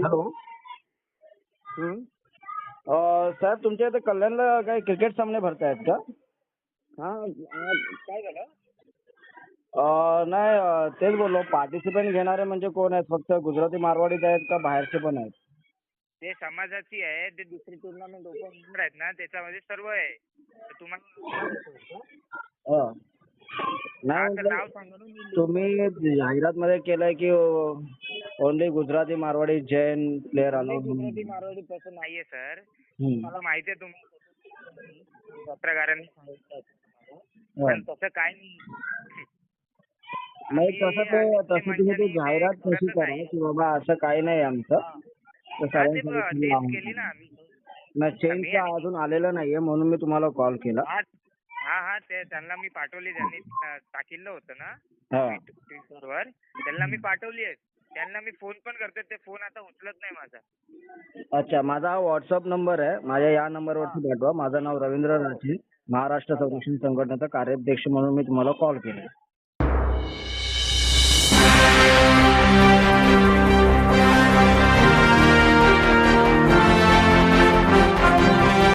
Hello. हं. साहेब तुमच्या इथे कल्याणला काही क्रिकेट सामने भरतायत का? हां, काय झालं? नाही तेच बोललो पार्टिसिपेंट घेणारे म्हणजे कोण आहेत? फक्त गुजराती मारवाडीच आहेत का बाहेरचे पण आहेत? ते समाजाची आहे, ते दुसरी टुर्नामेंट ओपन होणार आहेत ना, त्याच्यामध्ये सर्व आहे. तर तुम्हाला हं. नाही हां, तर म्हटलं नाव सांगा ना, मी लिहून तुम्ही जाहिरातमध्ये केलंय की only Gujarati Marwari Jain player only allowed Gujarati म्हणून. मारवाडी तसं नाहीये सर. हं. मला माहिती आहे तुम्ही पत्रकारांनी सांगितलं तुम्हाला. हं. पण तसं काय नाही. नाही तसं मुस्लिम तुम्ही ते मंचाने ते जाहिरात तशी करतच करा आहे. की बाबा असं काही नाही आमचं. हां. तर हां, ते सगळ्यांसाठी खुलं चेंज आहे. केली ना आम्ही. नाही आता मी चेंजचं अजून आलेलं नाहीये म्हणून मी तुम्हाला कॉल केला. हां, ते त्यांना मी पाठवली. त्यांनी टाकिलं होतं ना हां. ट्विटरवर. त्यांना मी पाठवली आहे. त्यांना मी फोन पण करतोय. ते फोन आता उचलत नाही माझा. अच्छा माझा हा व्हॉट्सअप नंबर आहे. माझ्या या नंबरवरती हां. पाठवा. माझं नाव रवींद्र हो. राठी. महाराष्ट्र अच्छा. संरक्षण संघटनेचा कार्याध्यक्ष म्हणून मी तुम्हाला कॉल केला.